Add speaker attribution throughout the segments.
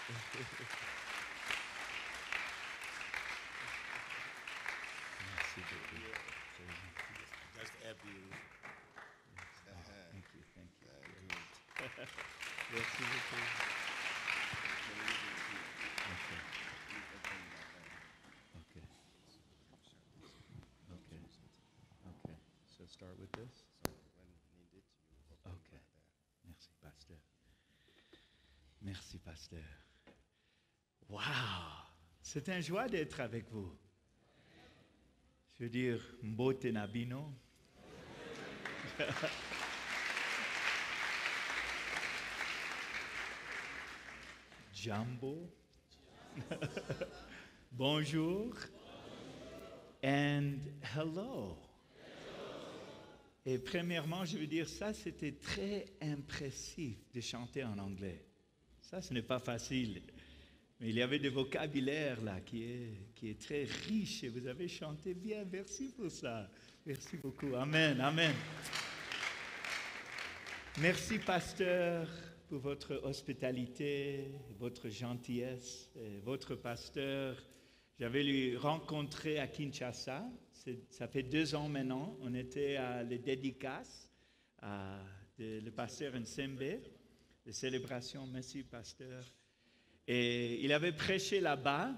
Speaker 1: Merci beaucoup.
Speaker 2: Just help you.
Speaker 1: Thank you, thank you.
Speaker 2: Good.
Speaker 1: Merci beaucoup. Okay. Okay. Okay. So start with this.
Speaker 2: So when needed, you open
Speaker 1: Okay.
Speaker 2: right there.
Speaker 1: Merci, pasteur. Merci, pasteur. Wow! C'est une joie d'être avec vous. Je veux dire, mbote nabino. Jambo. Bonjour. And hello. Et premièrement, je veux dire, ça, c'était très impressif de chanter en anglais. Ça, ce n'est pas facile. Mais il y avait des vocabulaires là qui est très riche et vous avez chanté bien. Merci pour ça. Merci beaucoup. Amen, amen. Merci, pasteur, pour votre hospitalité, votre gentillesse. Et votre pasteur, j'avais lui rencontré à Kinshasa. Ça fait 2 ans maintenant. On était à les dédicaces de le pasteur Nsembe, de célébration. Merci, pasteur. Et il avait prêché là-bas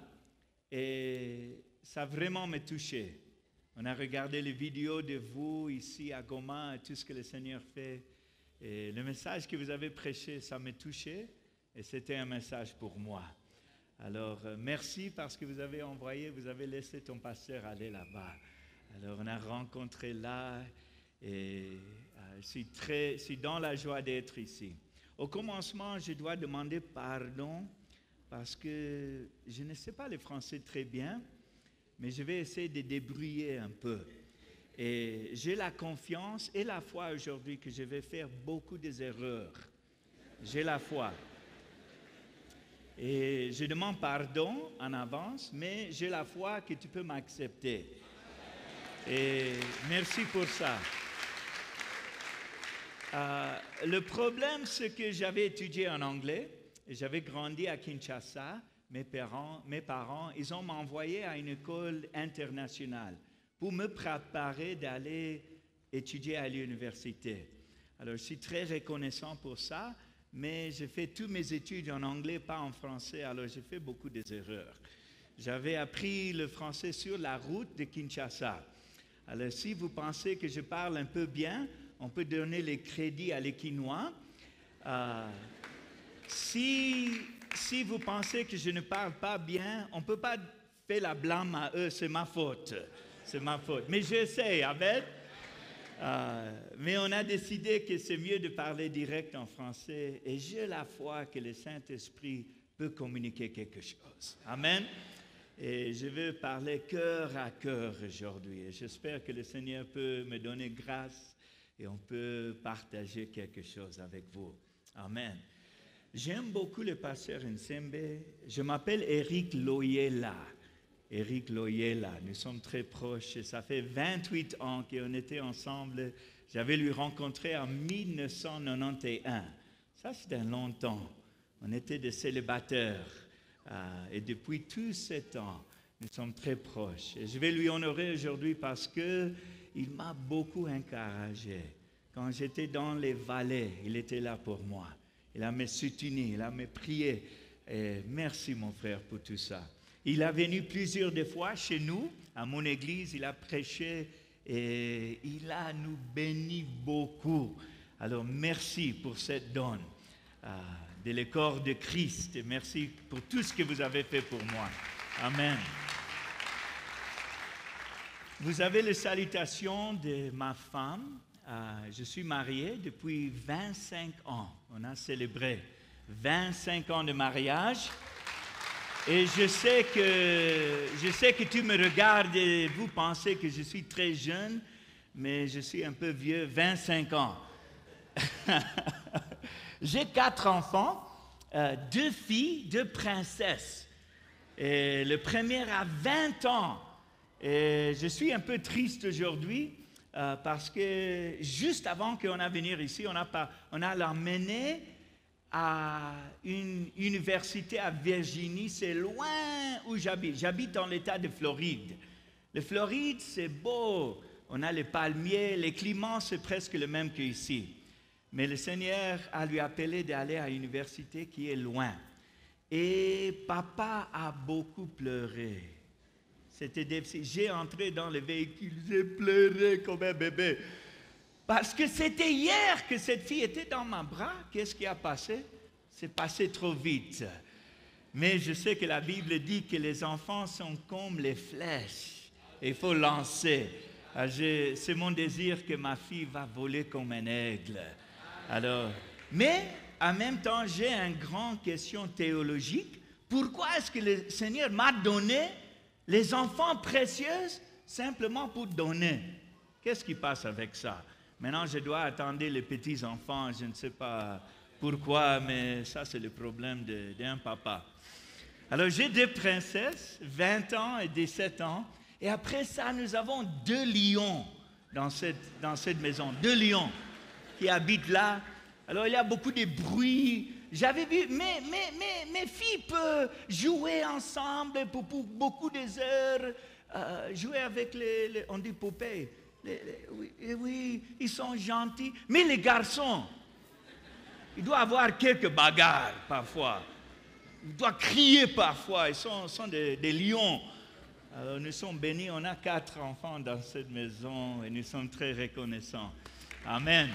Speaker 1: et ça a vraiment me touché. On a regardé les vidéos de vous ici à Goma et tout ce que le Seigneur fait. Et le message que vous avez prêché, ça m'a touché et c'était un message pour moi. Alors, merci parce que vous avez laissé ton pasteur aller là-bas. Alors, on a rencontré là et je suis dans la joie d'être ici. Au commencement, je dois demander pardon parce que je ne sais pas le français très bien, mais je vais essayer de débrouiller un peu. Et j'ai la confiance et la foi aujourd'hui que je vais faire beaucoup d'erreurs. J'ai la foi. Et je demande pardon en avance, mais j'ai la foi que tu peux m'accepter. Et merci pour ça. Le problème, c'est que j'avais étudié en anglais. J'avais grandi à Kinshasa. Mes parents, ils ont m'envoyé à une école internationale pour me préparer d'aller étudier à l'université. Alors, je suis très reconnaissant pour ça, mais j'ai fait toutes mes études en anglais, pas en français, alors j'ai fait beaucoup d'erreurs. J'avais appris le français sur la route de Kinshasa. Alors, si vous pensez que je parle un peu bien, on peut donner les crédits à l'Équinois. Si vous pensez que je ne parle pas bien, on ne peut pas faire la blâme à eux, c'est ma faute. C'est ma faute. Mais j'essaie, amen. Mais on a décidé que c'est mieux de parler direct en français et j'ai la foi que le Saint-Esprit peut communiquer quelque chose. Amen. Et je veux parler cœur à cœur aujourd'hui. Et j'espère que le Seigneur peut me donner grâce et on peut partager quelque chose avec vous. Amen. J'aime beaucoup le pasteur Nsembe. Je m'appelle Eric Loyela. Eric Loyela, nous sommes très proches. Et ça fait 28 ans qu'on était ensemble. J'avais lui rencontré en 1991. Ça, c'était un long temps. On était des célibataires. Et depuis tous ces temps, nous sommes très proches. Et je vais lui honorer aujourd'hui parce qu'il m'a beaucoup encouragé. Quand j'étais dans les vallées, il était là pour moi. Il a me soutenu, il a me prié. Et merci mon frère pour tout ça. Il est venu plusieurs fois chez nous, à mon église, il a prêché et il a nous béni beaucoup. Alors merci pour cette donne de le corps de Christ et merci pour tout ce que vous avez fait pour moi. Amen. Vous avez les salutations de ma femme. Je suis marié depuis 25 ans. On a célébré 25 ans de mariage. Et je sais que tu me regardes et vous pensez que je suis très jeune, mais je suis un peu vieux, 25 ans. J'ai 4 enfants, 2 filles, 2 princesses. Et le premier a 20 ans. Et je suis un peu triste aujourd'hui parce que juste avant qu'on a venir ici, on a l'emmené à une université à Virginie, c'est loin où j'habite. J'habite dans l'État de Floride. La Floride, c'est beau. On a les palmiers, les climats, c'est presque le même qu'ici. Mais le Seigneur a lui appelé d'aller à une université qui est loin. Et papa a beaucoup pleuré. C'était difficile. J'ai entré dans le véhicule, j'ai pleuré comme un bébé. Parce que c'était hier que cette fille était dans mon bras. Qu'est-ce qui a passé? C'est passé trop vite. Mais je sais que la Bible dit que les enfants sont comme les flèches. Il faut lancer. C'est mon désir que ma fille va voler comme un aigle. Alors, mais en même temps, j'ai une grande question théologique. Pourquoi est-ce que le Seigneur m'a donné les enfants précieux simplement pour donner? Qu'est-ce qui passe avec ça? Maintenant, je dois attendre les petits-enfants. Je ne sais pas pourquoi, mais ça, c'est le problème d'un papa. Alors, j'ai 2 princesses, 20 ans et 17 ans. Et après ça, nous avons 2 lions dans cette maison. 2 lions qui habitent là. Alors, il y a beaucoup de bruit. J'avais vu, mes filles peuvent jouer ensemble pour beaucoup des heures, jouer avec on dit poupées. Oui, ils sont gentils. Mais les garçons, ils doivent avoir quelques bagarres parfois. Ils doivent crier parfois. Ils sont des lions. Alors, nous sommes bénis. On a 4 enfants dans cette maison et nous sommes très reconnaissants. Amen.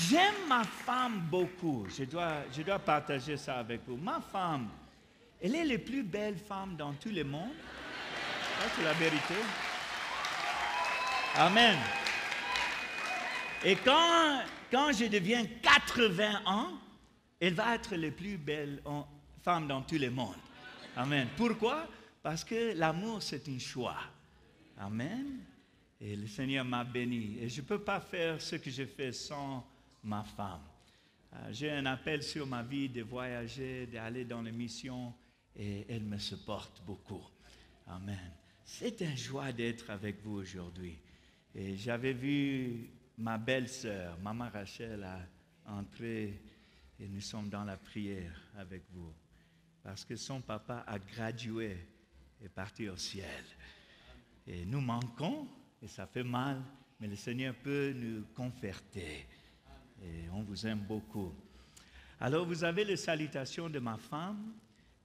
Speaker 1: J'aime ma femme beaucoup. Je dois partager ça avec vous. Ma femme, elle est la plus belle femme dans tout le monde. Ça, c'est la vérité. Amen. Et quand je deviens 80 ans, elle va être la plus belle femme dans tout le monde. Amen. Pourquoi? Parce que l'amour, c'est un choix. Amen. Et le Seigneur m'a béni. Et je ne peux pas faire ce que je fais sans ma femme. J'ai un appel sur ma vie de voyager, d'aller dans les missions, et elle me supporte beaucoup. Amen. C'est une joie d'être avec vous aujourd'hui. Et j'avais vu ma belle-sœur, Maman Rachel, entrer et nous sommes dans la prière avec vous. Parce que son papa a gradué et parti au ciel. Et nous manquons, et ça fait mal, mais le Seigneur peut nous conforter. Et on vous aime beaucoup. Alors vous avez les salutations de ma femme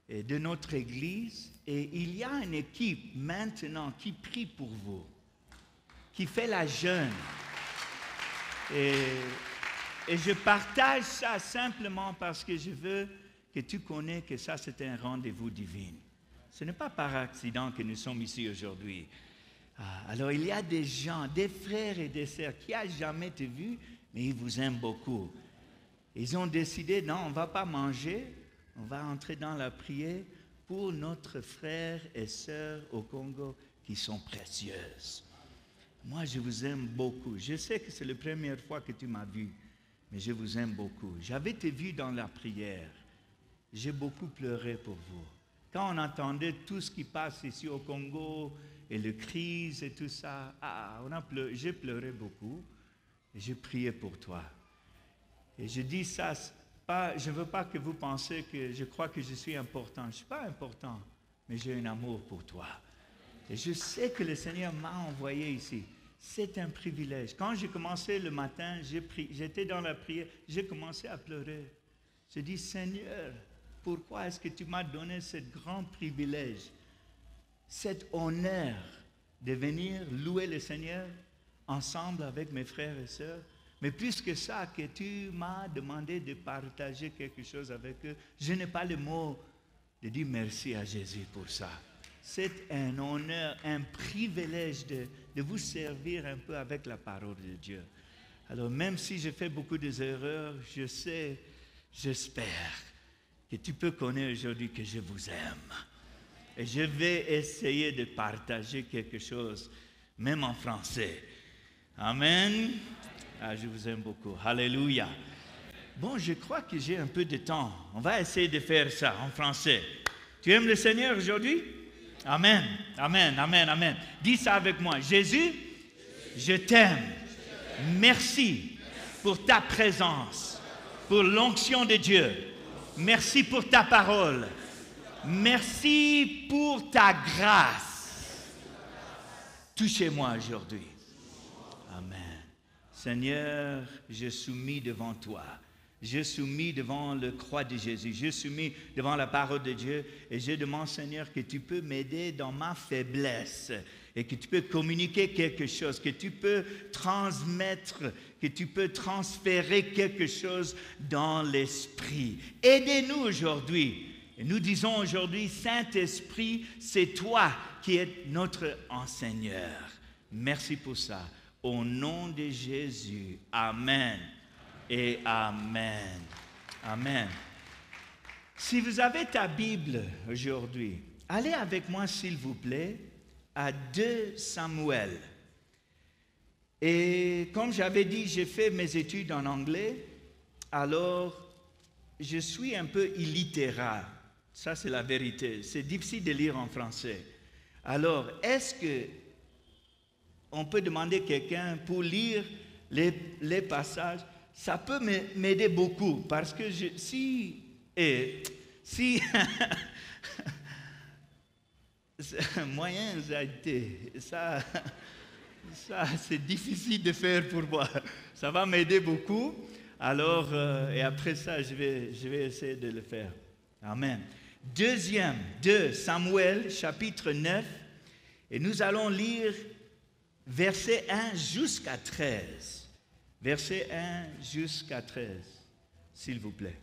Speaker 1: et de notre église. Et il y a une équipe maintenant qui prie pour vous, qui fait la jeûne. Et je partage ça simplement parce que je veux que tu connais que ça, c'est un rendez-vous divin. Ce n'est pas par accident que nous sommes ici aujourd'hui. Alors, il y a des gens, des frères et des sœurs qui n'ont jamais été vus, mais ils vous aiment beaucoup. Ils ont décidé, non, on ne va pas manger, on va entrer dans la prière pour notre frère et sœur au Congo qui sont précieuses. Moi, je vous aime beaucoup. Je sais que c'est la première fois que tu m'as vu, mais je vous aime beaucoup. J'avais été vu dans la prière. J'ai beaucoup pleuré pour vous. Quand on entendait tout ce qui passe ici au Congo, et le crise et tout ça, j'ai pleuré beaucoup, et j'ai prié pour toi. Et je dis ça, je ne veux pas que vous pensiez que je crois que je suis important. Je ne suis pas important, mais j'ai un amour pour toi. Et je sais que le Seigneur m'a envoyé ici. C'est un privilège. Quand j'ai commencé le matin, j'étais dans la prière, j'ai commencé à pleurer. Je dis, Seigneur, pourquoi est-ce que tu m'as donné ce grand privilège, cet honneur de venir louer le Seigneur ensemble avec mes frères et sœurs? Mais plus que ça, que tu m'as demandé de partager quelque chose avec eux, je n'ai pas le mot de dire merci à Jésus pour ça. C'est un honneur, un privilège de vous servir un peu avec la parole de Dieu. Alors même si je fais beaucoup d'erreurs, j'espère que tu peux connaître aujourd'hui que je vous aime. Et je vais essayer de partager quelque chose, même en français. Amen. Je vous aime beaucoup. Alléluia. Bon, je crois que j'ai un peu de temps. On va essayer de faire ça en français. Tu aimes le Seigneur aujourd'hui? Amen. Amen. Amen. Amen. Dis ça avec moi. Jésus, je t'aime. Merci pour ta présence pour l'onction de Dieu. Merci pour ta parole. Merci pour ta grâce. Touchez-moi aujourd'hui. Amen. Seigneur, je soumis devant toi. Je soumis devant le croix de Jésus. Je soumis devant la parole de Dieu. Et je demande, Seigneur, que tu peux m'aider dans ma faiblesse. Et que tu peux communiquer quelque chose. Que tu peux transmettre. Que tu peux transférer quelque chose dans l'esprit. Aidez-nous aujourd'hui. Et nous disons aujourd'hui, Saint-Esprit, c'est toi qui es notre enseigneur. Merci pour ça. Au nom de Jésus. Amen. Et Amen. Amen. Si vous avez ta Bible aujourd'hui, allez avec moi, s'il vous plaît, à 2 Samuel. Et comme j'avais dit, j'ai fait mes études en anglais, alors je suis un peu illittérat. Ça, c'est la vérité. C'est difficile de lire en français. Alors, est-ce que on peut demander à quelqu'un pour lire les passages? Ça peut m'aider beaucoup parce que si moyen a été, ça c'est difficile de faire pour moi. Ça va m'aider beaucoup. Alors, et après ça, je vais essayer de le faire. Amen. 2 Samuel, chapitre 9, et nous allons lire verset 1 jusqu'à 13. Verset 1 jusqu'à 13, s'il vous plaît.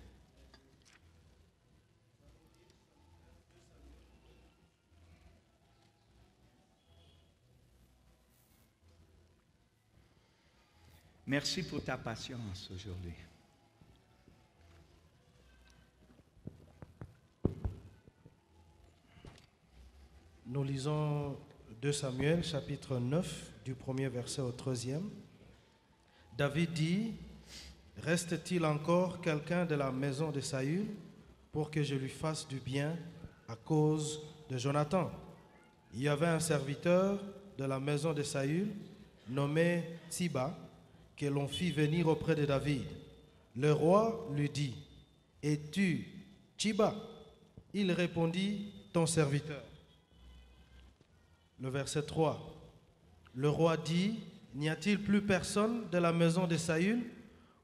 Speaker 1: Merci pour ta patience aujourd'hui.
Speaker 3: Nous lisons 2 Samuel, chapitre 9, du premier verset au 13e. David dit, « Reste-t-il encore quelqu'un de la maison de Saül pour que je lui fasse du bien à cause de Jonathan ?» Il y avait un serviteur de la maison de Saül, nommé Tsiba, que l'on fit venir auprès de David. Le roi lui dit, « Es-tu Tsiba ?» Il répondit, « Ton serviteur. » Le verset 3. Le roi dit, « N'y a-t-il plus personne de la maison de Saül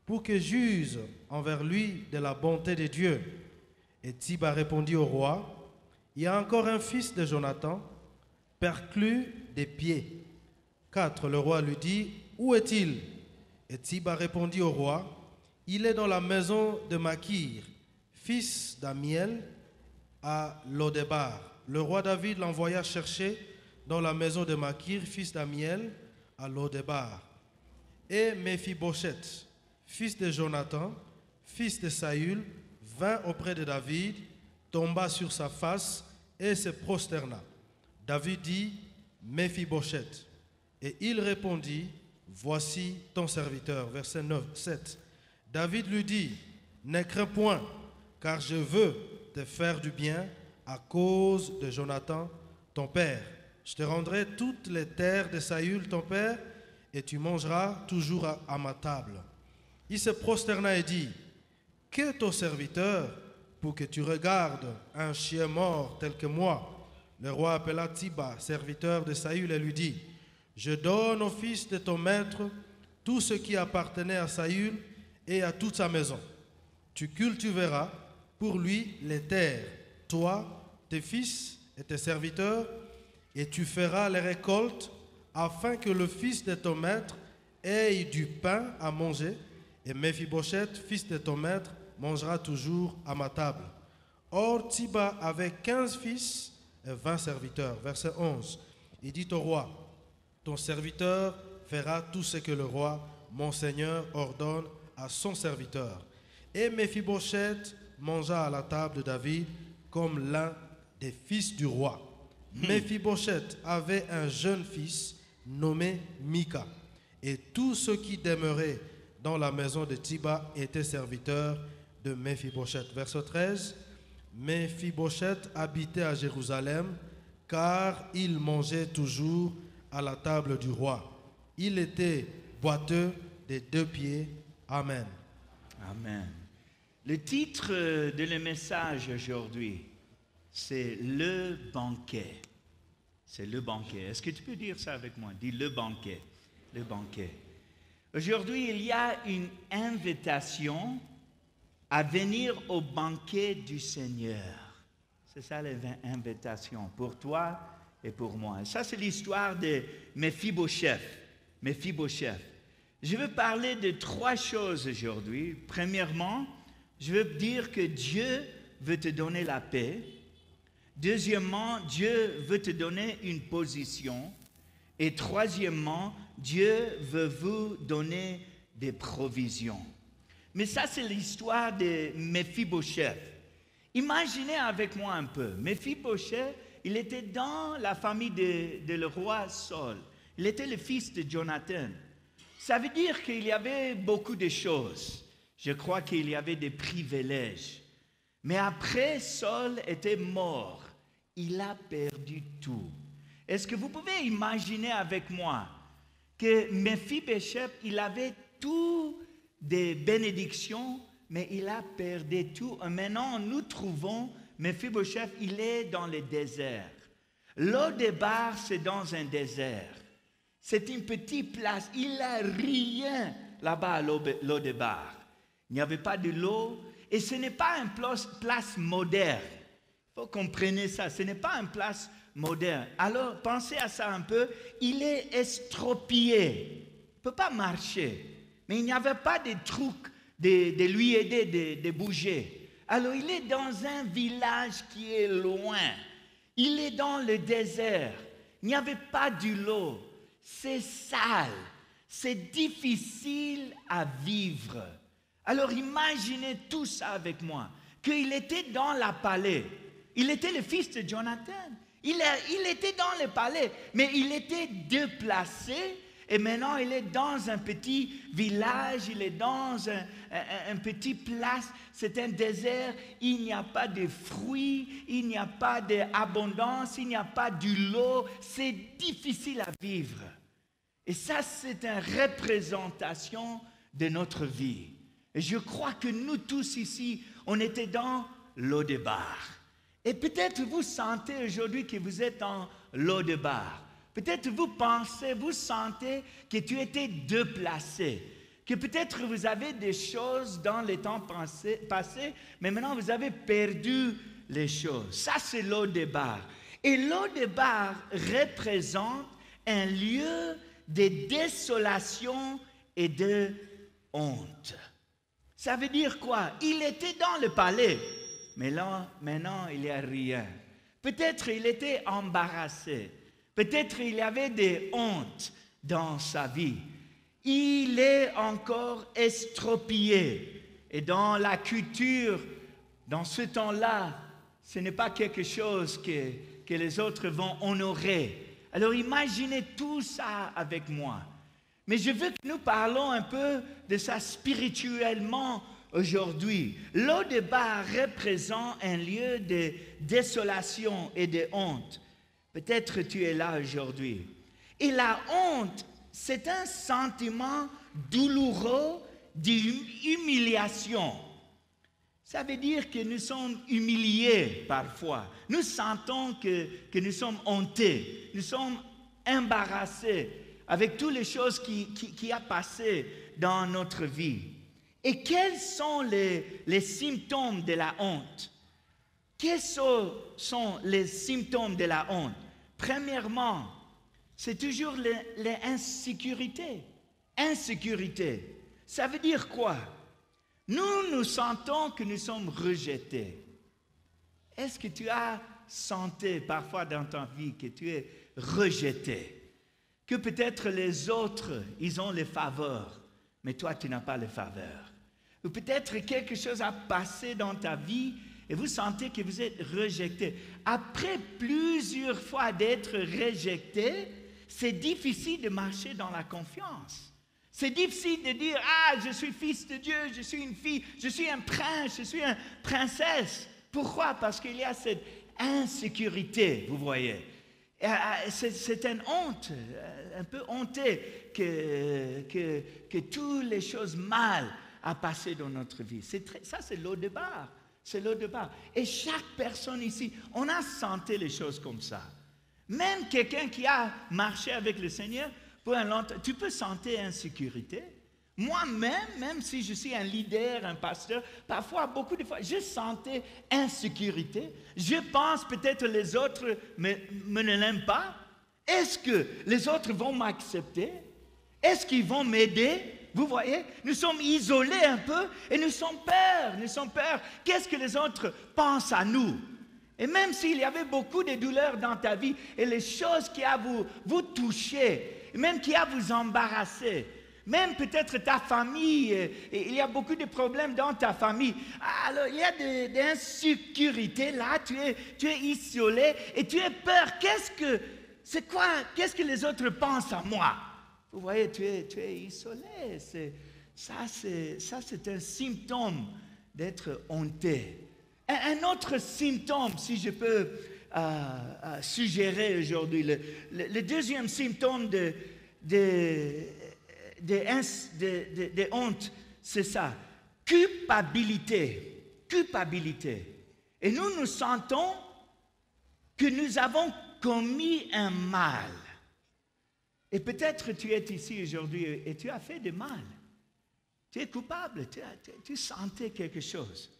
Speaker 3: pour que j'use envers lui de la bonté de Dieu ?» Et Tsiba répondit au roi, « Il y a encore un fils de Jonathan, perclus des pieds. » 4. Le roi lui dit, « Où est-il » Et Tsiba répondit au roi, « Il est dans la maison de Makir, fils d'Amiel, à Lodébar. » Le roi David l'envoya chercher dans la maison de Makir, fils d'Amiel, à Lodébar. Et Méphibosheth, fils de Jonathan, fils de Saül, vint auprès de David, tomba sur sa face et se prosterna. David dit, « Méphibosheth. » Et il répondit, « Voici ton serviteur. » Verset 7. David lui dit, « Ne crains point, car je veux te faire du bien à cause de Jonathan, ton père. Je te rendrai toutes les terres de Saül, ton père, et tu mangeras toujours à ma table. » Il se prosterna et dit, « Qu'est ton serviteur pour que tu regardes un chien mort tel que moi ?» Le roi appela Tsiba, serviteur de Saül, et lui dit, « Je donne au fils de ton maître tout ce qui appartenait à Saül et à toute sa maison. Tu cultiveras pour lui les terres, toi, tes fils et tes serviteurs, et tu feras les récoltes afin que le fils de ton maître ait du pain à manger, et Méphibosheth, fils de ton maître, mangera toujours à ma table. » Or, Tsiba avait 15 fils et 20 serviteurs. Verset 11. Il dit au roi, « Ton serviteur fera tout ce que le roi, mon seigneur, ordonne à son serviteur. » Et Méphibosheth mangea à la table de David comme l'un des fils du roi. Méphibosheth avait un jeune fils nommé Mika, et tous ceux qui demeuraient dans la maison de Tsiba étaient serviteurs de Méphibosheth. Verset 13. Méphibosheth habitait à Jérusalem, car il mangeait toujours à la table du roi. Il était boiteux des 2 pieds. Amen.
Speaker 1: Amen. Le titre de le message aujourd'hui, c'est le banquet. C'est le banquet. Est-ce que tu peux dire ça avec moi? Dis le banquet. Le banquet. Aujourd'hui, il y a une invitation à venir au banquet du Seigneur. C'est ça l'invitation pour toi et pour moi. Et ça, c'est l'histoire de Mephibosheth. Mephibosheth. Je veux parler de 3 choses aujourd'hui. Premièrement, je veux dire que Dieu veut te donner la paix. Deuxièmement, Dieu veut te donner une position. Et troisièmement, Dieu veut vous donner des provisions. Mais ça, c'est l'histoire de Mephibosheth. Imaginez avec moi un peu. Mephibosheth, il était dans la famille de le roi Saul. Il était le fils de Jonathan. Ça veut dire qu'il y avait beaucoup de choses. Je crois qu'il y avait des privilèges. Mais après, Saul était mort. Il a perdu tout. Est-ce que vous pouvez imaginer avec moi que Mephibosheth, il avait tout des bénédictions, mais il a perdu tout. Et maintenant, nous trouvons Mephibosheth, il est dans le désert. Lo-débar, c'est dans un désert. C'est une petite place. Il n'a rien là-bas à Lo-débar. Il n'y avait pas de l'eau. Et ce n'est pas une place moderne. Il faut comprendre ça. Ce n'est pas une place moderne. Alors, pensez à ça un peu. Il est estropié. Il ne peut pas marcher. Mais il n'y avait pas de trucs de lui aider de bouger. Alors, il est dans un village qui est loin. Il est dans le désert. Il n'y avait pas de l'eau. C'est sale. C'est difficile à vivre. Alors, imaginez tout ça avec moi. Qu'il était dans la palais. Il était le fils de Jonathan. Il était dans le palais, mais il était déplacé. Et maintenant, il est dans un petit village, il est dans un petit place. C'est un désert, il n'y a pas de fruits, il n'y a pas d'abondance, il n'y a pas de l'eau. C'est difficile à vivre. Et ça, c'est une représentation de notre vie. Et je crois que nous tous ici, on était dans Lo-débar. Et peut-être vous sentez aujourd'hui que vous êtes en Lo-débar. Peut-être vous pensez, vous sentez que tu étais déplacé. Que peut-être vous avez des choses dans les temps passés, mais maintenant vous avez perdu les choses. Ça, c'est Lo-débar. Et Lo-débar représente un lieu de désolation et de honte. Ça veut dire quoi? Il était dans le palais, mais là, maintenant, il n'y a rien. Peut-être il était embarrassé. Peut-être il y avait des hontes dans sa vie. Il est encore estropié. Et dans la culture, dans ce temps-là, ce n'est pas quelque chose que les autres vont honorer. Alors imaginez tout ça avec moi. Mais je veux que nous parlons un peu de ça spirituellement aujourd'hui. Lo-débar représente un lieu de désolation et de honte. Peut-être tu es là aujourd'hui. Et la honte, c'est un sentiment douloureux d'humiliation. Ça veut dire que nous sommes humiliés parfois. Nous sentons que nous sommes hontés. Nous sommes embarrassés avec toutes les choses qui a passé dans notre vie. Et quels sont les symptômes de la honte? Quels sont les symptômes de la honte? Premièrement, c'est toujours l'insécurité. Insécurité. Ça veut dire quoi? Nous sentons que nous sommes rejetés. Est-ce que tu as senti parfois dans ta vie que tu es rejeté? Que peut-être les autres, ils ont les faveurs, mais toi, tu n'as pas les faveurs. Ou peut-être quelque chose a passé dans ta vie et vous sentez que vous êtes rejeté. Après plusieurs fois d'être rejeté, c'est difficile de marcher dans la confiance. C'est difficile de dire, ah, je suis fils de Dieu, je suis une fille, je suis un prince, je suis une princesse. Pourquoi? Parce qu'il y a cette insécurité, vous voyez. C'est une honte, un peu honteux que toutes les choses mal à passer dans notre vie. Ça, c'est l'eau de bar. C'est l'eau de bar. Et chaque personne ici, on a senti les choses comme ça. Même quelqu'un qui a marché avec le Seigneur pour un long temps, tu peux sentir insécurité. Moi-même, même si je suis un leader, un pasteur, parfois, beaucoup de fois, je sentais insécurité. Je pense peut-être les autres me ne l'aiment pas. Est-ce que les autres vont m'accepter? Est-ce qu'ils vont m'aider? Vous voyez, nous sommes isolés un peu et nous sommes peur. Qu'est-ce que les autres pensent à nous? Et même s'il y avait beaucoup de douleurs dans ta vie et les choses qui a vous touché, même qui a vous embarrassé, même peut-être ta famille, il y a beaucoup de problèmes dans ta famille. Alors il y a des insécurités là, tu es isolé et tu as peur. Qu'est-ce que les autres pensent à moi? Vous voyez, tu es isolé. Ça, c'est un symptôme d'être honteux. Un autre symptôme, si je peux suggérer aujourd'hui, le deuxième symptôme de honte, c'est ça. Culpabilité. Et nous sentons que nous avons commis un mal. Et peut-être tu es ici aujourd'hui et tu as fait du mal. Tu es coupable, tu sentais quelque chose.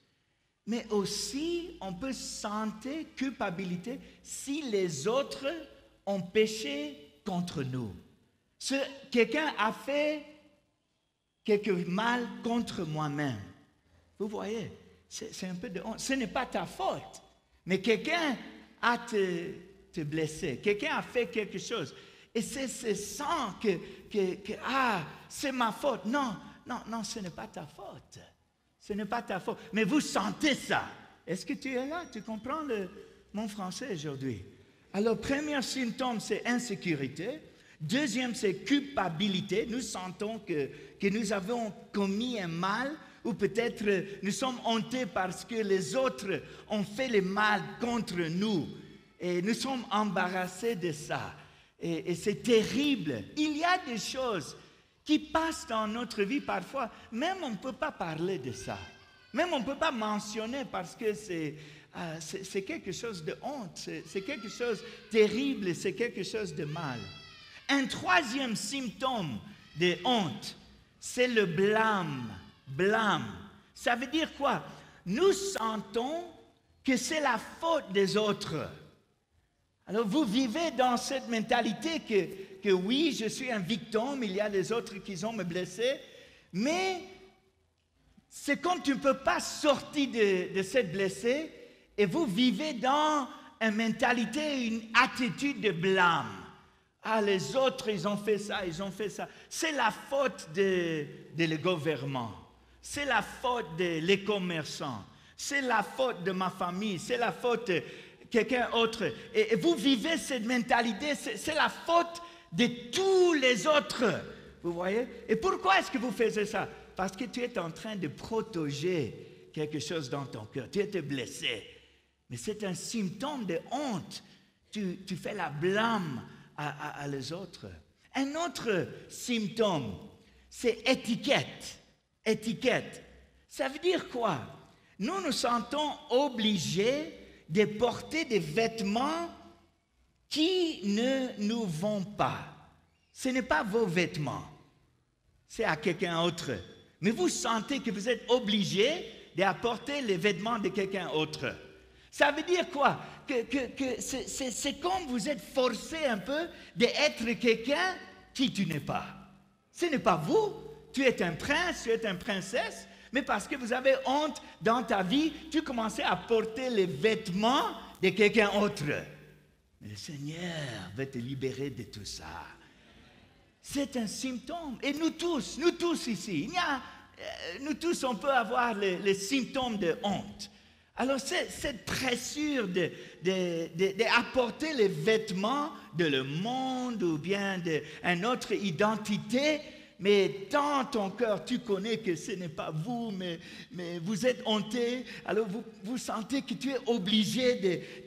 Speaker 1: Mais aussi, on peut sentir culpabilité si les autres ont péché contre nous. Quelqu'un a fait quelque mal contre moi-même. Vous voyez, c'est un peu de honte. Ce n'est pas ta faute, mais quelqu'un a te blessé. Quelqu'un a fait quelque chose. Et c'est sans que c'est ma faute. Non, ce n'est pas ta faute. Ce n'est pas ta faute. Mais vous sentez ça. Est-ce que tu es là? Tu comprends mon français aujourd'hui? Alors, premier symptôme, c'est insécurité. Deuxième, c'est culpabilité. Nous sentons que nous avons commis un mal ou peut-être nous sommes honteux parce que les autres ont fait le mal contre nous. Et nous sommes embarrassés de ça. Et c'est terrible. Il y a des choses qui passent dans notre vie parfois. Même on ne peut pas parler de ça. Même on ne peut pas mentionner parce que c'est quelque chose de honte. C'est quelque chose de terrible. C'est quelque chose de mal. Un troisième symptôme de honte, c'est le blâme. Blâme. Ça veut dire quoi? Nous sentons que c'est la faute des autres. Alors vous vivez dans cette mentalité que oui, je suis un victime, il y a les autres qui ont me blessé, mais c'est comme tu ne peux pas sortir de cette blessée et vous vivez dans une mentalité, une attitude de blâme. Ah, les autres, ils ont fait ça. C'est la faute de le gouvernement. C'est la faute des commerçants. C'est la faute de ma famille. C'est la faute de quelqu'un d'autre. Et vous vivez cette mentalité, c'est la faute de tous les autres. Vous voyez? Et pourquoi est-ce que vous faites ça? Parce que tu es en train de protéger quelque chose dans ton cœur. Tu es blessé. Mais c'est un symptôme de honte. Tu fais la blâme à les autres. Un autre symptôme, c'est étiquette. Étiquette. Ça veut dire quoi? Nous nous sentons obligés de porter des vêtements qui ne nous vont pas. Ce n'est pas vos vêtements. C'est à quelqu'un d'autre. Mais vous sentez que vous êtes obligé d'apporter les vêtements de quelqu'un d'autre. Ça veut dire quoi? Que c'est comme vous êtes forcé un peu d'être quelqu'un qui tu n'es pas. Ce n'est pas vous. Tu es un prince, tu es une princesse, mais parce que vous avez honte dans ta vie, tu commences à porter les vêtements de quelqu'un d'autre. Mais le Seigneur va te libérer de tout ça. C'est un symptôme. Et nous tous ici, nous tous, on peut avoir les symptômes de honte. Alors, cette pressure d'apporter les vêtements de le monde ou bien d'une autre identité, mais dans ton cœur, tu connais que ce n'est pas vous, mais vous êtes honteux. Alors, vous sentez que tu es obligé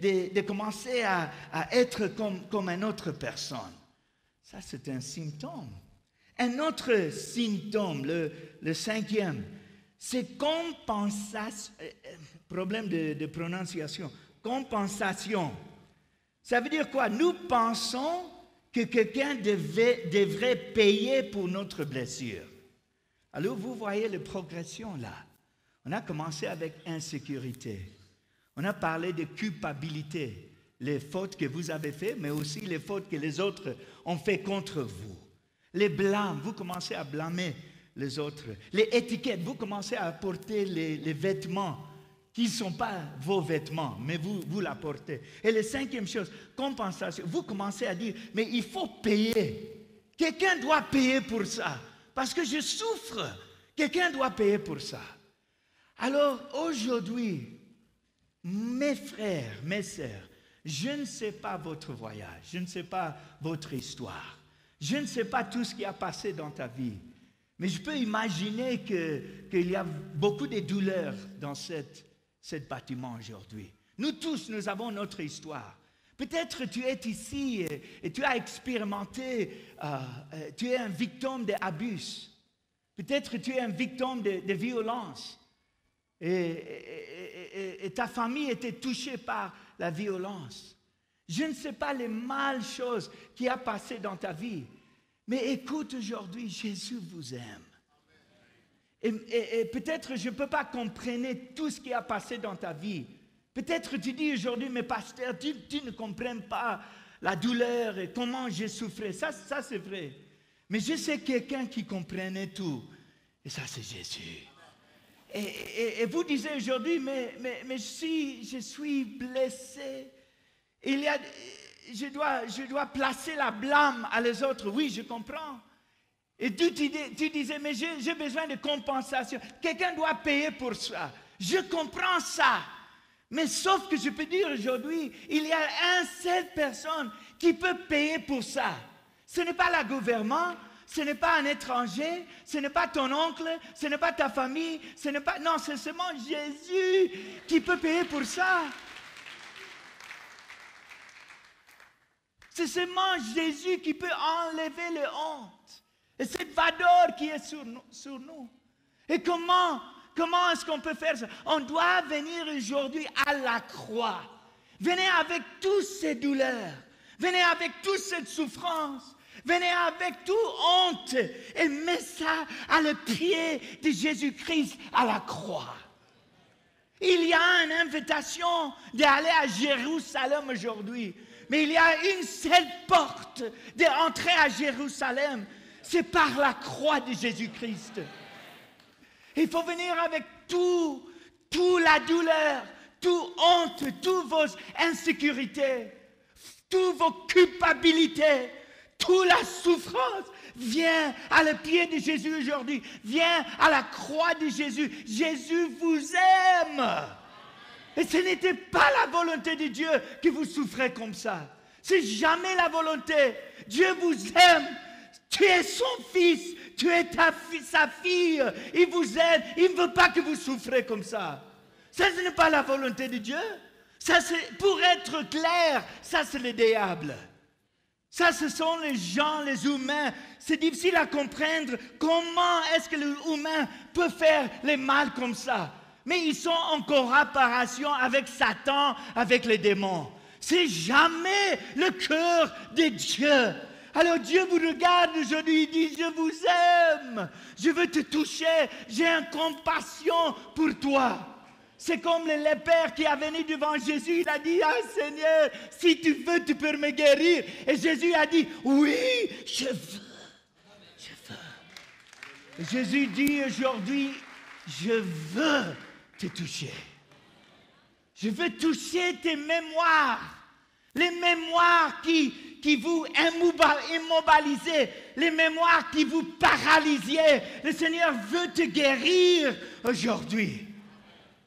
Speaker 1: de commencer à être comme une autre personne. Ça, c'est un symptôme. Un autre symptôme, le cinquième, c'est compensation. Problème de prononciation. Compensation. Ça veut dire quoi? Nous pensons que quelqu'un devrait payer pour notre blessure. Alors vous voyez la progression là. On a commencé avec insécurité. On a parlé de culpabilité, les fautes que vous avez faites, mais aussi les fautes que les autres ont fait contre vous. Les blâmes, vous commencez à blâmer les autres. Les étiquettes, vous commencez à porter les vêtements qui ne sont pas vos vêtements, mais vous la portez. Et la cinquième chose, compensation. Vous commencez à dire, mais il faut payer. Quelqu'un doit payer pour ça. Parce que je souffre. Quelqu'un doit payer pour ça. Alors aujourd'hui, mes frères, mes sœurs, je ne sais pas votre voyage, je ne sais pas votre histoire, je ne sais pas tout ce qui a passé dans ta vie, mais je peux imaginer qu'il y a beaucoup de douleurs dans ce bâtiment aujourd'hui. Nous tous, nous avons notre histoire. Peut-être tu es ici et tu as expérimenté, tu es un victime d'abus. Peut-être tu es un victime de violence. Et ta famille était touchée par la violence. Je ne sais pas les mal choses qui a passé dans ta vie. Mais écoute aujourd'hui, Jésus vous aime. Et peut-être je ne peux pas comprendre tout ce qui a passé dans ta vie. Peut-être tu dis aujourd'hui, mais pasteur, tu ne comprends pas la douleur et comment j'ai souffert. Ça c'est vrai. Mais je sais quelqu'un qui comprenait tout. Et ça, c'est Jésus. Et vous disiez aujourd'hui, mais si je suis blessé, je dois placer la blâme à les autres. Oui, je comprends. Et tu disais, mais j'ai besoin de compensation. Quelqu'un doit payer pour ça. Je comprends ça. Mais sauf que je peux dire aujourd'hui, il y a une seule personne qui peut payer pour ça. Ce n'est pas le gouvernement, ce n'est pas un étranger, ce n'est pas ton oncle, ce n'est pas ta famille, non, c'est seulement Jésus qui peut payer pour ça. C'est seulement Jésus qui peut enlever les honte. Et cette vador qui est sur nous. Et comment est-ce qu'on peut faire ça? On doit venir aujourd'hui à la croix. Venez avec toutes ces douleurs. Venez avec toute cette souffrance. Venez avec toute honte et mettez ça à le pied de Jésus-Christ à la croix. Il y a une invitation d'aller à Jérusalem aujourd'hui. Mais il y a une seule porte d'entrer à Jérusalem. C'est par la croix de Jésus-Christ. Il faut venir avec toute la douleur, toute honte, toutes vos insécurités, toutes vos culpabilités, toute la souffrance. Viens à le pied de Jésus aujourd'hui. Viens à la croix de Jésus. Jésus vous aime. Et ce n'était pas la volonté de Dieu que vous souffrez comme ça. C'est jamais la volonté. Dieu vous aime. Tu es son fils. Tu es sa fille. Il vous aime. Il ne veut pas que vous souffrez comme ça. Ça, ce n'est pas la volonté de Dieu. Ça, c'est, pour être clair, ça, c'est le diable. Ça, ce sont les gens, les humains. C'est difficile à comprendre comment est-ce que l'humain peut faire le mal comme ça. Mais ils sont en collaboration avec Satan, avec les démons. C'est jamais le cœur de Dieu. Alors Dieu vous regarde aujourd'hui, il dit, je vous aime, je veux te toucher, j'ai une compassion pour toi. C'est comme le lépreux qui est venu devant Jésus, il a dit, ah Seigneur, si tu veux, tu peux me guérir. Et Jésus a dit, oui, je veux. Et Jésus dit aujourd'hui, je veux te toucher. Je veux toucher tes mémoires. Les mémoires qui vous immobilisent. Les mémoires qui vous paralysent. Le Seigneur veut te guérir aujourd'hui.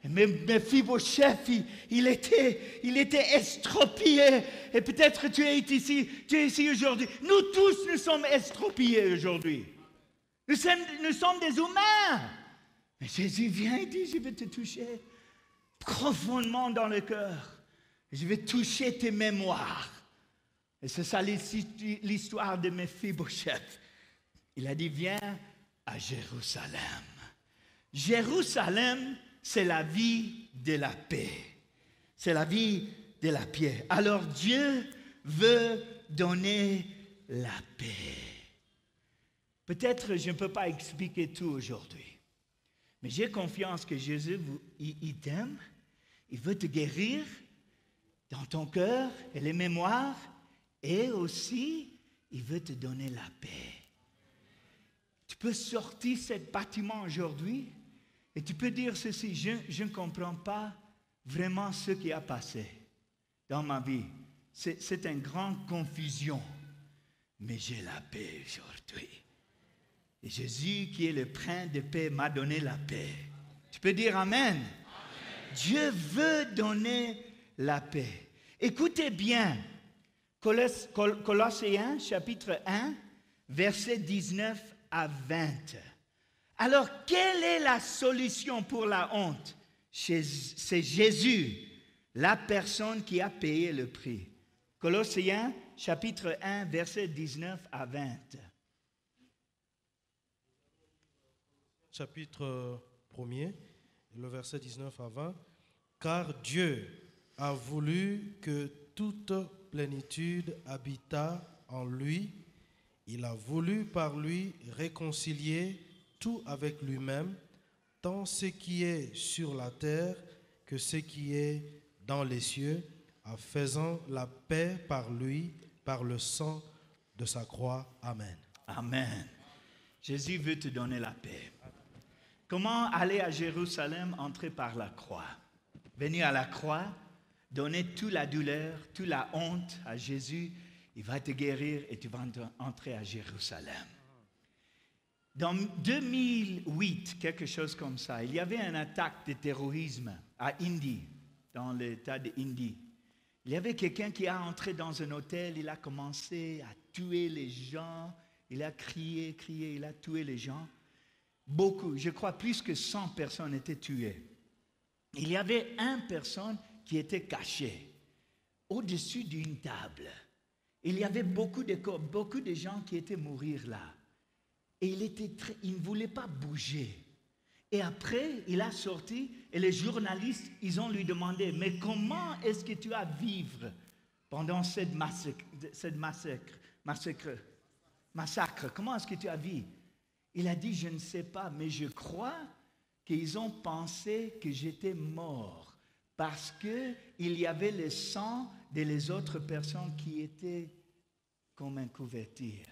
Speaker 1: Mephibosheth, il était estropié. Et peut-être tu es ici aujourd'hui. Nous tous, nous sommes estropiés aujourd'hui. Nous sommes des humains. Mais Jésus vient et dit, je vais te toucher profondément dans le cœur. Je vais toucher tes mémoires. Et c'est ça l'histoire de Mephibosheth. Il a dit, viens à Jérusalem. Jérusalem, c'est la vie de la paix. C'est la vie de la paix. Alors Dieu veut donner la paix. Peut-être je ne peux pas expliquer tout aujourd'hui, mais j'ai confiance que Jésus, il t'aime, il veut te guérir dans ton cœur et les mémoires, et aussi, il veut te donner la paix. Tu peux sortir de ce bâtiment aujourd'hui et tu peux dire ceci, je ne comprends pas vraiment ce qui a passé dans ma vie. C'est une grande confusion, mais j'ai la paix aujourd'hui. Et Jésus, qui est le prince de paix, m'a donné la paix. Tu peux dire Amen. Amen. Dieu veut donner la paix. Écoutez bien, Colossiens chapitre 1, versets 19 à 20. Alors, quelle est la solution pour la honte? C'est Jésus, la personne qui a payé le prix. Colossiens chapitre 1, versets 19 à 20.
Speaker 3: Chapitre 1er, le verset 19 à 20. Car Dieu a voulu que toute plénitude habitât en lui. Il a voulu par lui réconcilier tout avec lui-même, tant ce qui est sur la terre que ce qui est dans les cieux, en faisant la paix par lui, par le sang de sa croix. Amen.
Speaker 1: Amen. Jésus veut te donner la paix. Comment aller à Jérusalem? Entrer par la croix. Venir à la croix, donner toute la douleur, toute la honte à Jésus. Il va te guérir et tu vas entrer à Jérusalem. Dans 2008, quelque chose comme ça, il y avait une attaque de terrorisme à Indy, dans l'état de Indy. Il y avait quelqu'un qui a entré dans un hôtel, il a commencé à tuer les gens, il a crié, il a tué les gens. Beaucoup, je crois plus que 100 personnes étaient tuées. Il y avait une personne qui était cachée au-dessus d'une table. Il y avait beaucoup de corps, beaucoup de gens qui étaient mourir là. Et il ne voulait pas bouger. Et après, il a sorti et les journalistes, ils ont lui demandé, mais comment est-ce que tu as vivre pendant cette massacre? Comment est-ce que tu as vécu? Il a dit, je ne sais pas, mais je crois qu'ils ont pensé que j'étais mort parce qu'il y avait le sang des autres personnes qui étaient comme une couverture.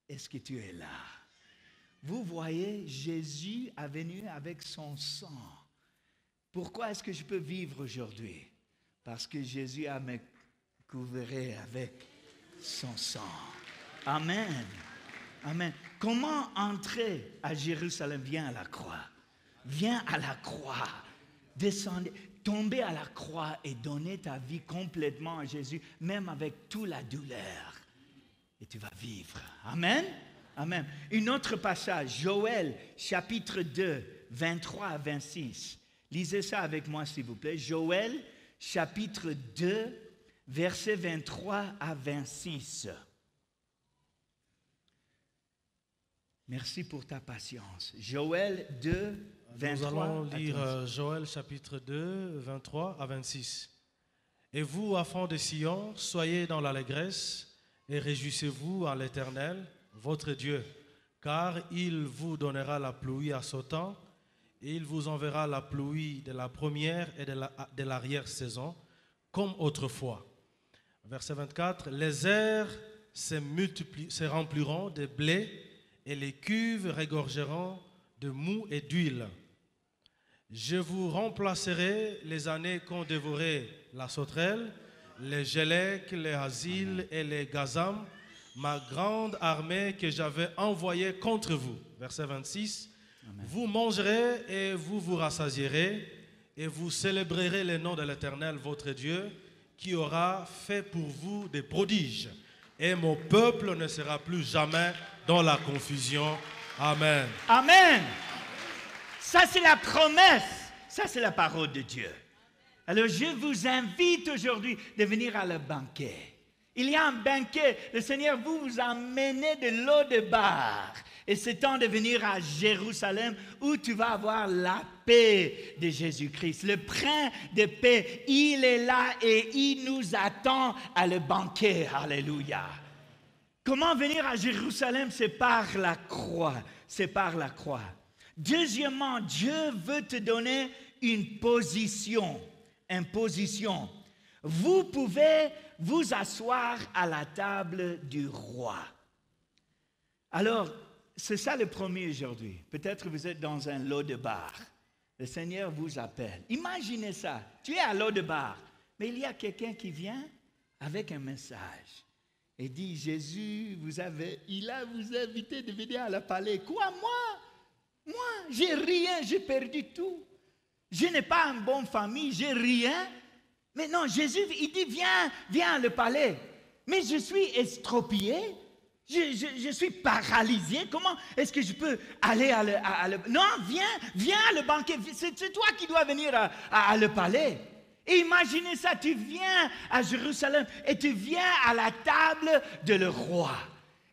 Speaker 1: Est-ce que tu es là? Vous voyez, Jésus est venu avec son sang. Pourquoi est-ce que je peux vivre aujourd'hui? Parce que Jésus a me couvert avec son sang. Amen. Amen. Comment entrer à Jérusalem? Viens à la croix. Viens à la croix. Descendez, tombez à la croix et donnez ta vie complètement à Jésus, même avec toute la douleur. Et tu vas vivre. Amen. Amen. Un autre passage, Joël, chapitre 2, 23 à 26. Lisez ça avec moi, s'il vous plaît. Joël, chapitre 2, versets 23 à 26. Merci pour ta patience. Joël 2, 23.
Speaker 3: Nous allons lire Joël chapitre 2, 23 à 26. Et vous, enfants de Sion, soyez dans l'allégresse et réjouissez-vous en l'Éternel, votre Dieu, car il vous donnera la pluie à son temps, et il vous enverra la pluie de la première et de l'arrière-saison, comme autrefois. Verset 24, les airs se rempliront de blé, et les cuves regorgeront de mou et d'huile. Je vous remplacerai les années qu'ont dévoré la sauterelle, les gélèques, les asiles et les gazam, ma grande armée que j'avais envoyée contre vous. Verset 26. Amen. Vous mangerez et vous vous rassasierez et vous célébrerez le nom de l'Éternel, votre Dieu, qui aura fait pour vous des prodiges. Et mon peuple ne sera plus jamais dans la confusion. Amen.
Speaker 1: Amen. Ça, c'est la promesse. Ça, c'est la parole de Dieu. Alors, je vous invite aujourd'hui de venir à le banquet. Il y a un banquet. Le Seigneur vous a amené de l'eau de bar. Et c'est temps de venir à Jérusalem où tu vas avoir la paix de Jésus-Christ. Le prince de paix, il est là et il nous attend à le banquet. Alléluia. Comment venir à Jérusalem? C'est par la croix. C'est par la croix. Deuxièmement, Dieu veut te donner une position. Une position. Vous pouvez vous asseoir à la table du roi. Alors, c'est ça le premier aujourd'hui. Peut-être vous êtes dans un lot de bar. Le Seigneur vous appelle. Imaginez ça. Tu es à l'eau de bar, mais il y a quelqu'un qui vient avec un message et dit, Jésus, il a vous invité de venir à la palais. Quoi, moi, j'ai rien, j'ai perdu tout. Je n'ai pas une bonne famille, j'ai rien. Mais non, Jésus, il dit, viens à le palais. Mais je suis estropié. Je suis paralysé. Comment est-ce que je peux aller à le... Non, viens à le banquet. C'est toi qui dois venir à le palais. Et imaginez ça, tu viens à Jérusalem et tu viens à la table de le roi.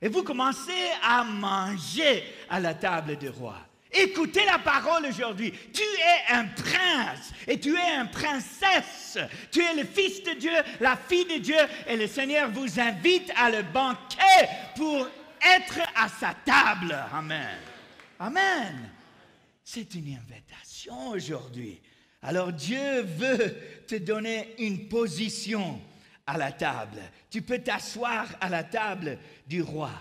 Speaker 1: Et vous commencez à manger à la table du roi. Écoutez la parole aujourd'hui. Tu es un prince et tu es une princesse. Tu es le fils de Dieu, la fille de Dieu. Et le Seigneur vous invite à le banquet pour être à sa table. Amen. Amen. C'est une invitation aujourd'hui. Alors Dieu veut te donner une position à la table. Tu peux t'asseoir à la table du roi.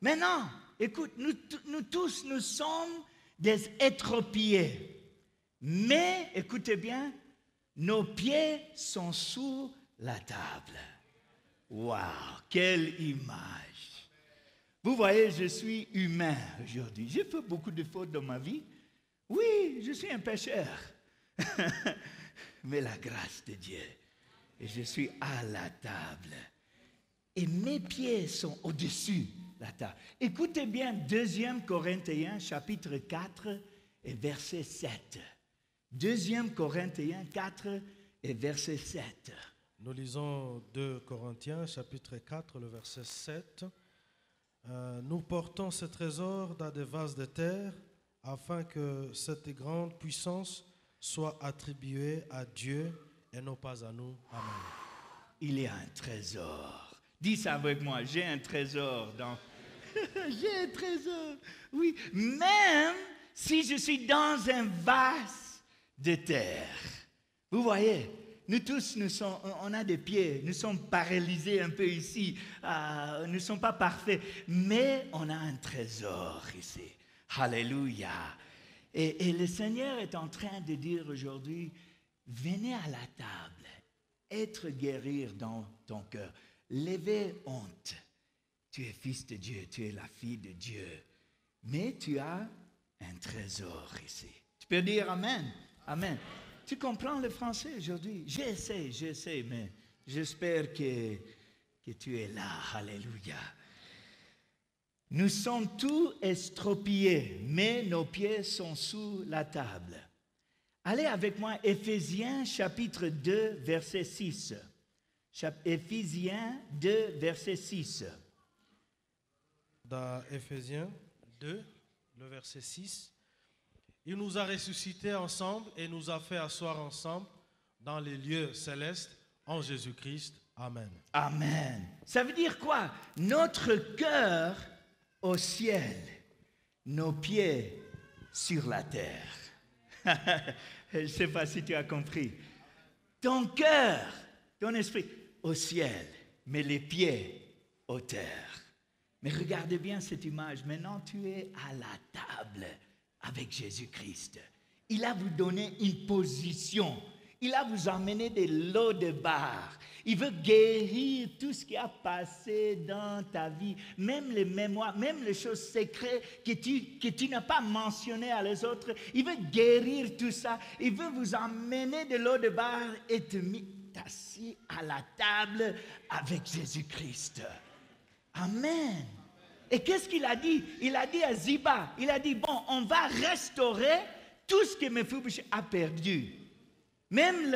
Speaker 1: Maintenant, écoute, nous tous, nous sommes des étropiés. Mais, écoutez bien, nos pieds sont sous la table. Waouh, quelle image! Vous voyez, je suis humain aujourd'hui. J'ai fait beaucoup de fautes dans ma vie. Oui, je suis un pécheur. Mais la grâce de Dieu. Et je suis à la table. Et mes pieds sont au-dessus la table. Écoutez bien 2 Corinthiens chapitre 4 et verset 7. 2 Corinthiens 4 et verset 7.
Speaker 3: Nous lisons 2 Corinthiens chapitre 4, le verset 7. Nous portons ce trésor dans des vases de terre afin que cette grande puissance soit attribuée à Dieu et non pas à nous. Amen.
Speaker 1: Il y a un trésor. Dis ça avec moi, j'ai un trésor dans... J'ai un trésor, oui. Même si je suis dans un vase de terre. Vous voyez, nous tous, on a des pieds, nous sommes paralysés un peu ici. Nous ne sommes pas parfaits, mais on a un trésor ici. Alléluia. Et le Seigneur est en train de dire aujourd'hui, venez à la table, être guéri dans ton cœur. Levez honte. Tu es fils de Dieu, tu es la fille de Dieu. Mais tu as un trésor ici. Tu peux dire Amen. Amen. Tu comprends le français aujourd'hui? J'essaie, mais j'espère que tu es là. Alléluia. Nous sommes tous estropiés, mais nos pieds sont sous la table. Allez avec moi, Éphésiens chapitre 2, verset 6. Éphésiens 2, verset 6.
Speaker 3: Dans Éphésiens 2, le verset 6, il nous a ressuscités ensemble et nous a fait asseoir ensemble dans les lieux célestes en Jésus-Christ. Amen.
Speaker 1: Amen. Ça veut dire quoi? Notre cœur au ciel, nos pieds sur la terre. Je ne sais pas si tu as compris. Ton cœur, ton esprit au ciel, mais les pieds aux terres. Mais regardez bien cette image. Maintenant, tu es à la table avec Jésus-Christ. Il a vous donné une position. Il a vous emmené de l'eau de bar. Il veut guérir tout ce qui a passé dans ta vie, même les mémoires, même les choses secrètes que tu n'as pas mentionnées à les autres. Il veut guérir tout ça. Il veut vous emmener de l'eau de bar et te mettre assis à la table avec Jésus-Christ. Amen. Et qu'est-ce qu'il a dit? Il a dit à Ziba, il a dit, bon, on va restaurer tout ce que Mephibosheth a perdu. Même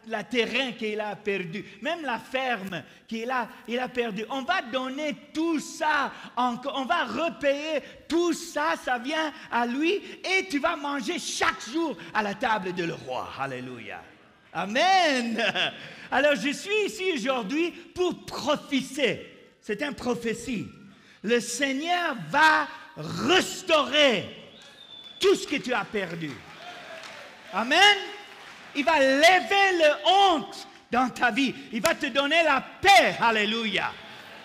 Speaker 1: la terrain qu'il a perdu, même la ferme il a perdu. On va donner tout ça, on va repayer tout ça, ça vient à lui et tu vas manger chaque jour à la table de le roi. Alléluia. Amen. Alors je suis ici aujourd'hui pour prophétiser. C'est une prophétie. Le Seigneur va restaurer tout ce que tu as perdu. Amen. Il va lever le honte dans ta vie. Il va te donner la paix. Alléluia.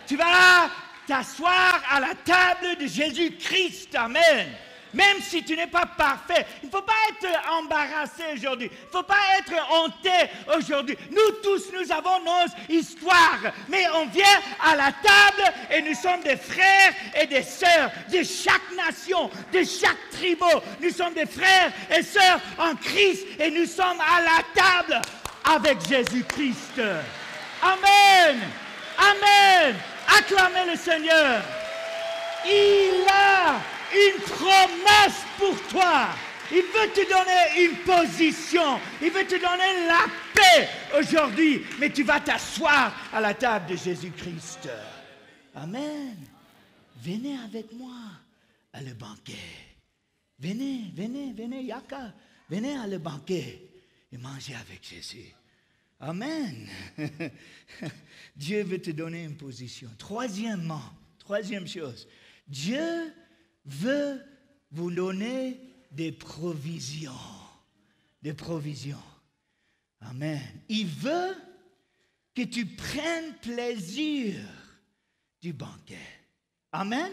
Speaker 1: Tu vas t'asseoir à la table de Jésus-Christ. Amen. Même si tu n'es pas parfait. Il ne faut pas être embarrassé aujourd'hui. Il ne faut pas être honté aujourd'hui. Nous tous, nous avons nos histoires. Mais on vient à la table et nous sommes des frères et des sœurs de chaque nation, de chaque tribu. Nous sommes des frères et sœurs en Christ et nous sommes à la table avec Jésus-Christ. Amen. Amen. Acclamez le Seigneur. Il a une promesse pour toi. Il veut te donner une position. Il veut te donner la paix aujourd'hui. Mais tu vas t'asseoir à la table de Jésus-Christ. Amen. Venez avec moi à le banquet. Venez, Yaka. Venez à le banquet et mangez avec Jésus. Amen. Dieu veut te donner une position. Troisième chose. Dieu veut vous donner des provisions. Des provisions. Amen. Il veut que tu prennes plaisir du banquet. Amen.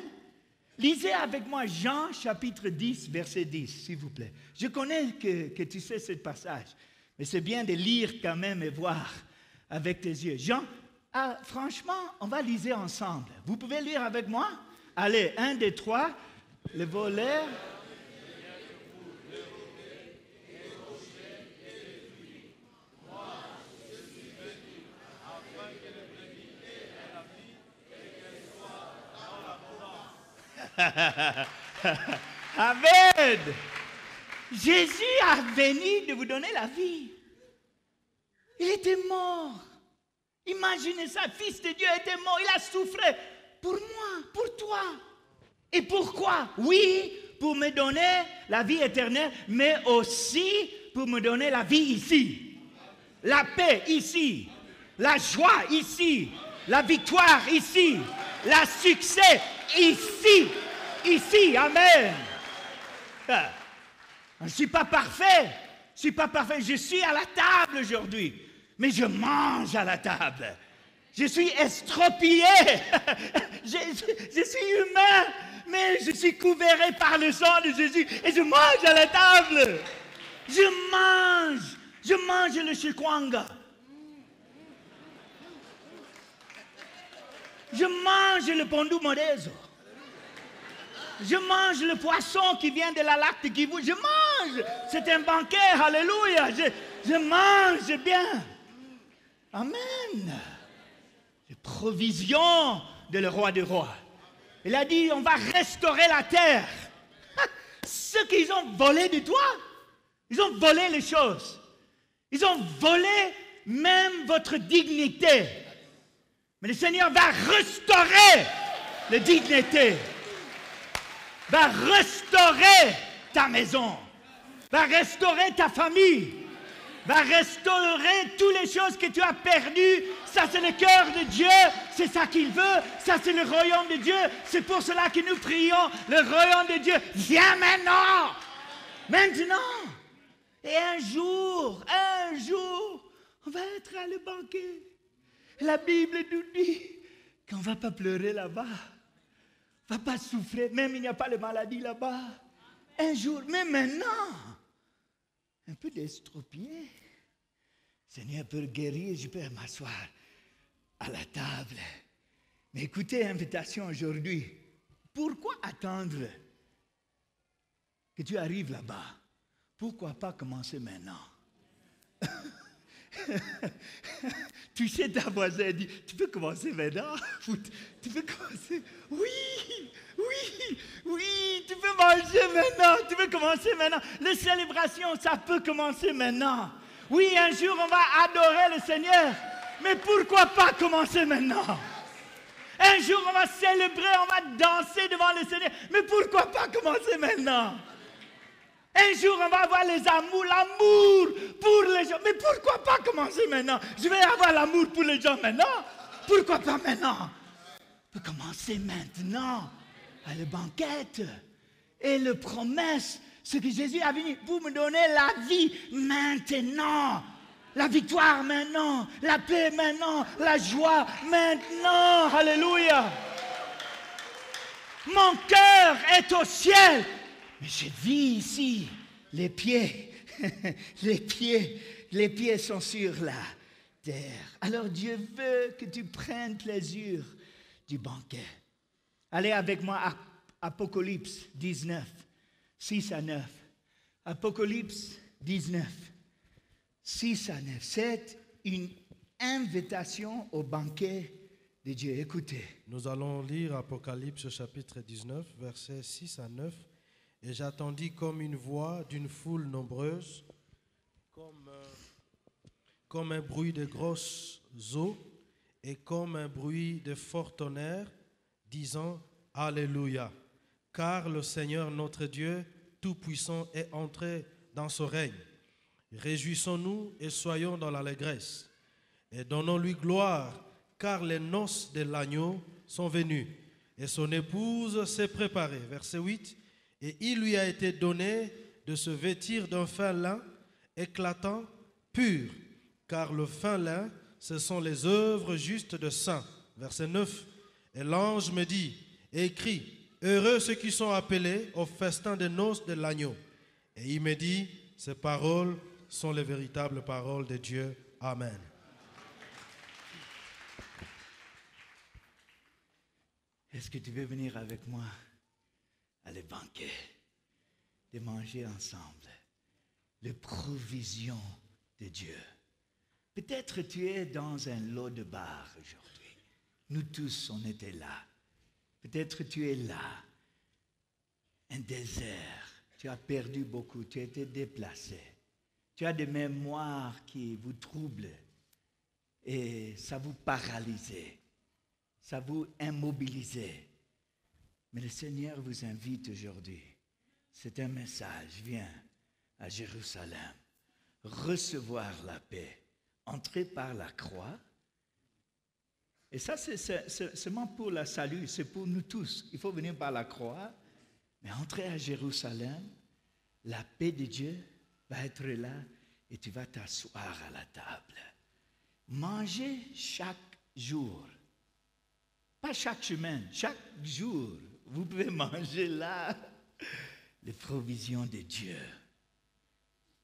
Speaker 1: Lisez avec moi Jean chapitre 10, verset 10, s'il vous plaît. Je connais que tu sais ce passage, mais c'est bien de lire quand même et voir avec tes yeux. Jean, franchement, on va lire ensemble. Vous pouvez lire avec moi? Allez, 1, 2, 3. Le voleur. Amen. Jésus a venu de vous donner la vie. Il était mort. Imaginez ça, Fils de Dieu était mort. Il a souffert pour moi, pour toi. Et pourquoi? Oui, pour me donner la vie éternelle, mais aussi pour me donner la vie ici. La paix ici. La joie ici. La victoire ici. Le succès ici. Ici, amen. Je ne suis pas parfait. Je suis à la table aujourd'hui. Mais je mange à la table. Je suis estropié. Je suis humain. Mais je suis couvert par le sang de Jésus. Et je mange à la table. Je mange le chikwanga. Je mange le pondu modezo. Je mange le poisson qui vient de la lac de Kivu. Je mange. C'est un banquet. Alléluia. Je mange bien. Amen. Les provisions de le roi des rois. Il a dit, on va restaurer la terre. Ceux qu'ils ont volé de toi, ils ont volé les choses. Ils ont volé même votre dignité. Mais le Seigneur va restaurer la dignité. Va restaurer ta maison. Va restaurer ta famille. Va restaurer toutes les choses que tu as perdues. Ça, c'est le cœur de Dieu. C'est ça qu'il veut. Ça, c'est le royaume de Dieu. C'est pour cela que nous prions. Le royaume de Dieu vient maintenant. Maintenant. Et un jour, on va être à le banquet. La Bible nous dit qu'on ne va pas pleurer là-bas. On ne va pas souffrir. Même il n'y a pas de maladie là-bas. Un jour, mais maintenant, un peu d'estropié. Seigneur peut guérir, je peux m'asseoir à la table. Mais écoutez l'invitation aujourd'hui. Pourquoi attendre que tu arrives là-bas? Pourquoi pas commencer maintenant? Tu sais, ta voisine dit, tu peux commencer maintenant? Tu peux commencer? Oui, oui, oui, tu peux manger maintenant, tu peux commencer maintenant. Les célébrations, ça peut commencer maintenant. Oui, un jour, on va adorer le Seigneur, mais pourquoi pas commencer maintenant? Un jour, on va célébrer, on va danser devant le Seigneur, mais pourquoi pas commencer maintenant? Un jour, on va avoir les amours, l'amour pour les gens. Mais pourquoi pas commencer maintenant? Je vais avoir l'amour pour les gens maintenant. Pourquoi pas maintenant? On peut commencer maintenant à la banquette. Et la promesse, ce que Jésus a venu, vous me donnez la vie maintenant. La victoire maintenant. La paix maintenant. La joie maintenant. Alléluia. Mon cœur est au ciel. Mais je vis ici, les pieds sont sur la terre. Alors Dieu veut que tu prennes plaisir du banquet. Allez avec moi à Apocalypse 19, 6 à 9. Apocalypse 19, 6 à 9. C'est une invitation au banquet de Dieu. Écoutez.
Speaker 3: Nous allons lire Apocalypse chapitre 19, versets 6 à 9. Et j'attendis comme une voix d'une foule nombreuse, comme un bruit de grosses eaux et comme un bruit de fort tonnerre, disant Alléluia, car le Seigneur notre Dieu Tout-Puissant est entré dans son règne. Réjouissons-nous et soyons dans l'allégresse, et donnons-lui gloire, car les noces de l'agneau sont venues, et son épouse s'est préparée. Verset 8. Et il lui a été donné de se vêtir d'un fin lin éclatant, pur, car le fin lin, ce sont les œuvres justes de saints. Verset 9. Et l'ange me dit, écrit, heureux ceux qui sont appelés au festin des noces de l'agneau. Et il me dit, ces paroles sont les véritables paroles de Dieu. Amen.
Speaker 1: Est-ce que tu veux venir avec moi à le banquet, de manger ensemble, les provisions de Dieu? Peut-être tu es dans un lot de bar aujourd'hui. Nous tous, on était là. Peut-être tu es là, un désert. Tu as perdu beaucoup, tu as été déplacé. Tu as des mémoires qui vous troublent et ça vous paralyse, ça vous immobilise. Mais le Seigneur vous invite aujourd'hui. C'est un message. Viens à Jérusalem, recevoir la paix, entrer par la croix. Et ça, c'est seulement pour le salut, c'est pour nous tous. Il faut venir par la croix, mais entrer à Jérusalem, la paix de Dieu va être là et tu vas t'asseoir à la table. Manger chaque jour. Pas chaque semaine, chaque jour. Vous pouvez manger là les provisions de Dieu.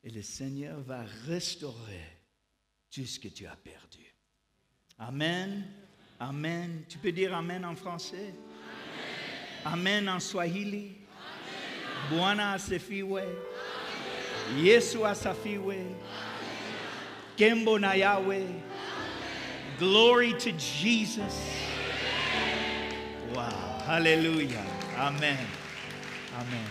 Speaker 1: Et le Seigneur va restaurer tout ce que tu as perdu. Amen. Amen. Tu peux dire Amen en français? Amen, amen en Swahili? Amen. Bwana asifiwe. Yesu asifiwe. Kembo na Yahweh. Glory to Jesus. Wow. Alléluia. Amen. Amen.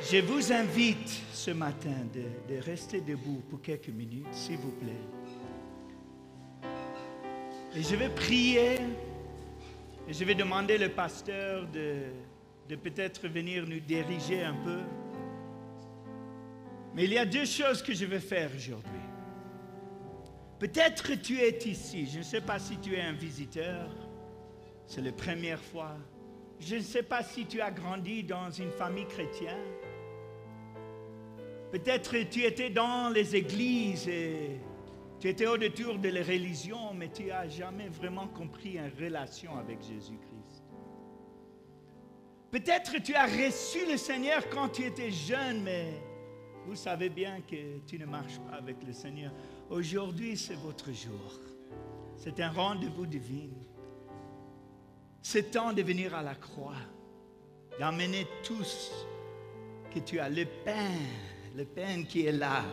Speaker 1: Je vous invite ce matin de rester debout pour quelques minutes, s'il vous plaît. Et je vais prier. Et je vais demander le pasteur de peut-être venir nous diriger un peu. Mais il y a deux choses que je vais faire aujourd'hui. Peut-être tu es ici. Je ne sais pas si tu es un visiteur. C'est la première fois. Je ne sais pas si tu as grandi dans une famille chrétienne. Peut-être tu étais dans les églises et tu étais au-détour de la religion, mais tu n'as jamais vraiment compris une relation avec Jésus-Christ. Peut-être tu as reçu le Seigneur quand tu étais jeune, mais vous savez bien que tu ne marches pas avec le Seigneur. Aujourd'hui, c'est votre jour. C'est un rendez-vous divin. C'est temps de venir à la croix, d'amener tous que tu as le pain qui est là,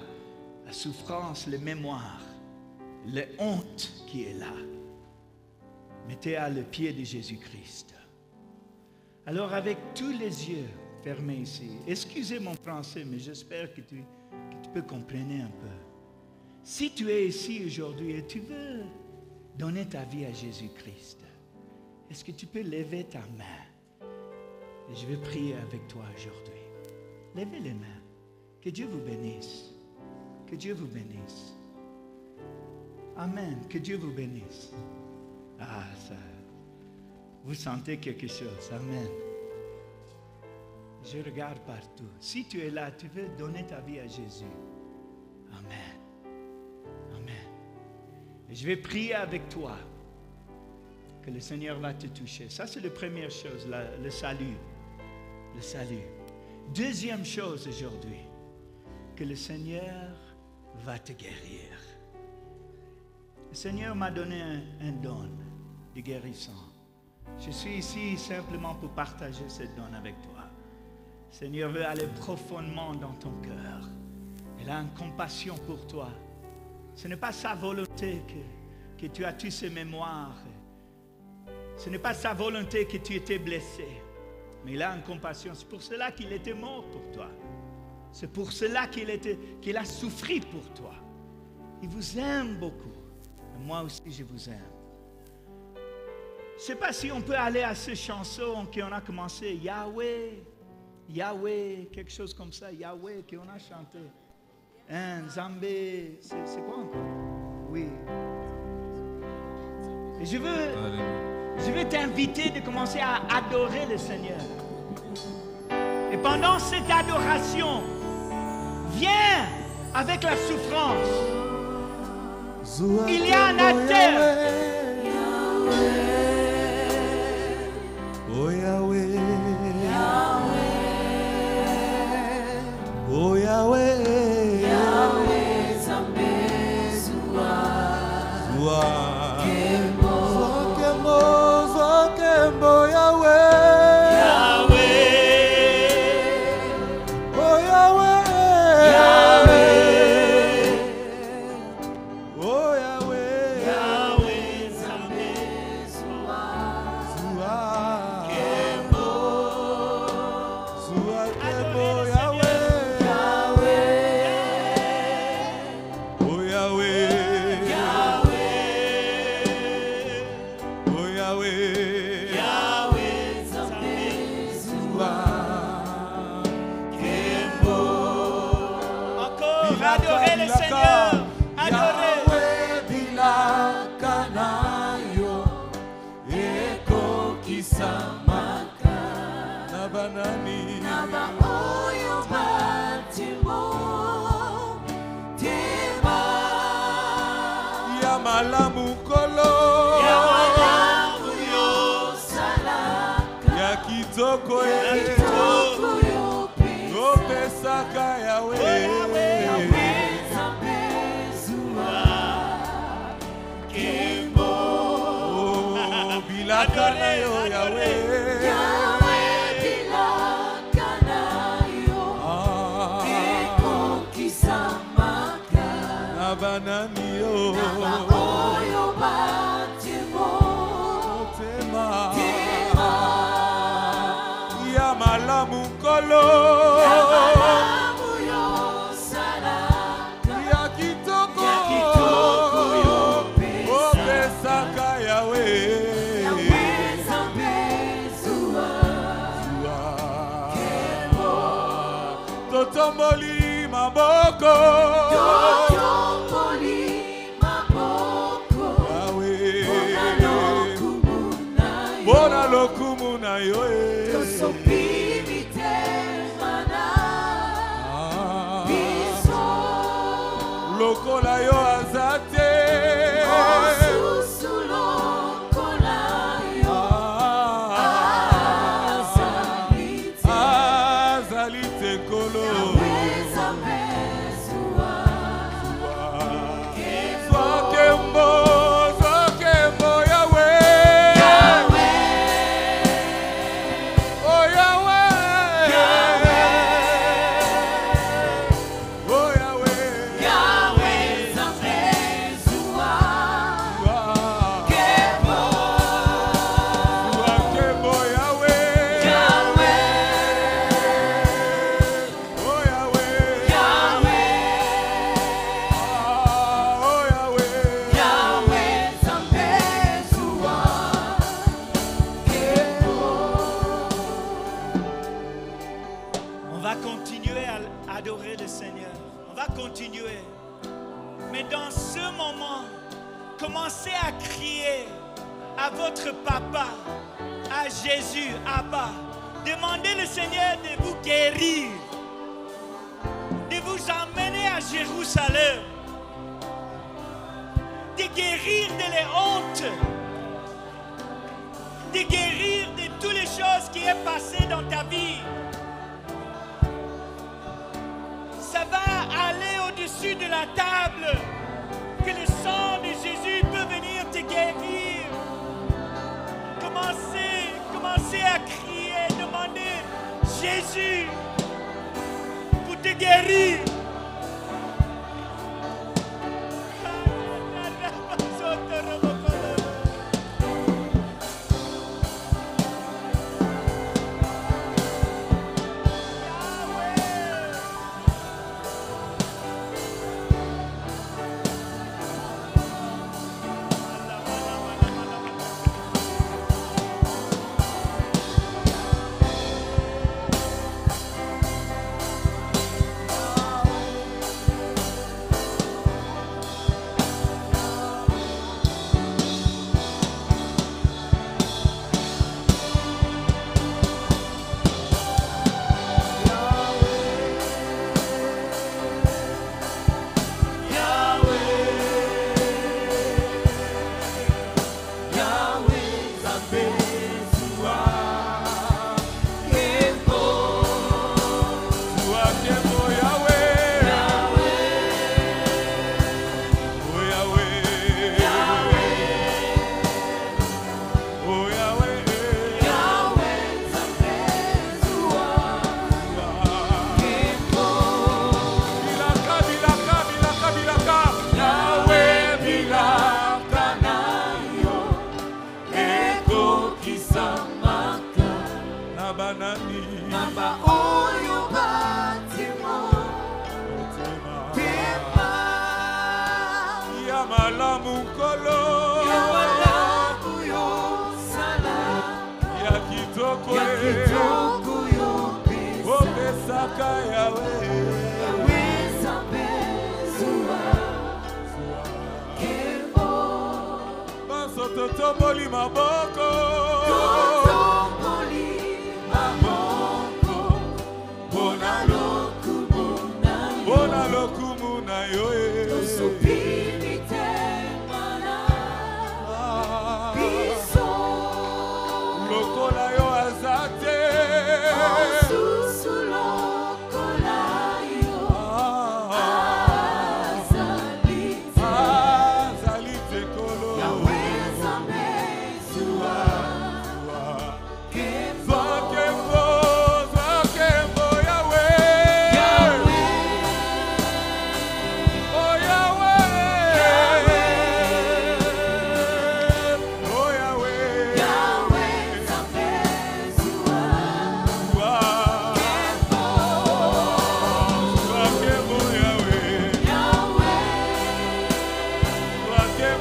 Speaker 1: la souffrance, la mémoire. la honte qui est là. Mettez à le pied de Jésus-Christ. Alors avec tous les yeux fermés ici, excusez mon français, mais j'espère que tu peux comprendre un peu. Si tu es ici aujourd'hui et tu veux donner ta vie à Jésus-Christ, est-ce que tu peux lever ta main? Et je vais prier avec toi aujourd'hui. Levez les mains. Que Dieu vous bénisse. Que Dieu vous bénisse. Amen. Que Dieu vous bénisse. Ah, ça. Vous sentez quelque chose. Amen. Je regarde partout. Si tu es là, tu veux donner ta vie à Jésus. Amen. Amen. Et je vais prier avec toi que le Seigneur va te toucher. Ça, c'est la première chose, le salut. Le salut. Deuxième chose aujourd'hui, que le Seigneur va te guérir. Le Seigneur m'a donné un don de guérison. Je suis ici simplement pour partager cette don avec toi. Le Seigneur veut aller profondément dans ton cœur. Il a une compassion pour toi. Ce n'est pas sa volonté que tu as toutes ces mémoires. Ce n'est pas sa volonté que tu étais blessé. Mais il a une compassion. C'est pour cela qu'il était mort pour toi. C'est pour cela qu'il a souffert pour toi. Il vous aime beaucoup. Et moi aussi, je vous aime. Je ne sais pas si on peut aller à ces chansons qu'on a commencé. Yahweh, Yahweh, quelque chose comme ça. Yahweh, qu'on a chanté. Zambé, c'est quoi encore? Oui. Et je veux t'inviter de commencer à adorer le Seigneur. Et pendant cette adoration, viens avec la souffrance. Il y a un autel.
Speaker 4: Oh Yahweh, oh Yahweh, Yahweh, Zambé, Zua, Zokembo, Yahweh, oh Yahweh, oh Yahweh,
Speaker 1: Zambé, Adorez le Seigneur. Adorez.
Speaker 4: Malamu kolo ya kitoko opesaka Yahweh oh bilaka na yo Yahweh banani yo ya malamu kolo ya kitoko opesaka Yahweh totomboli maboko Bona lokumu na yo lokola yo azate azalite kolo
Speaker 1: Commencez à crier à votre papa, à Jésus, Abba. Demandez le Seigneur de vous guérir, de vous emmener à Jérusalem, de guérir de les hontes, de guérir de toutes les choses qui est passé dans ta vie. Ça va aller au-dessus de la table, que le sang de Jésus peut venir te guérir. Commencez à crier, demandez Jésus pour te guérir.
Speaker 4: Tomboli maboko, bona lokumu na yo lokola yo azate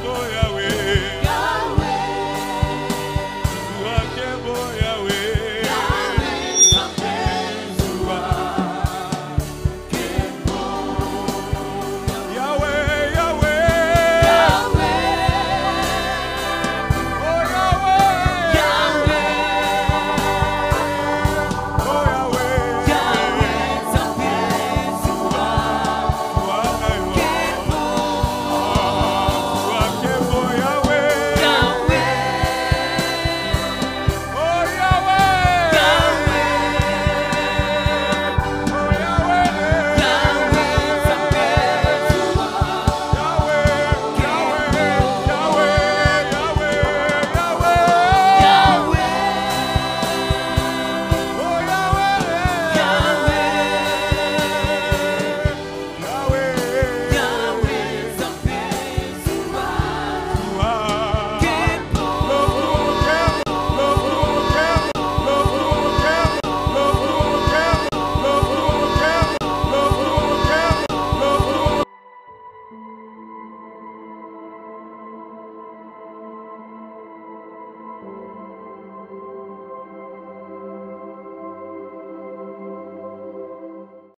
Speaker 4: boy.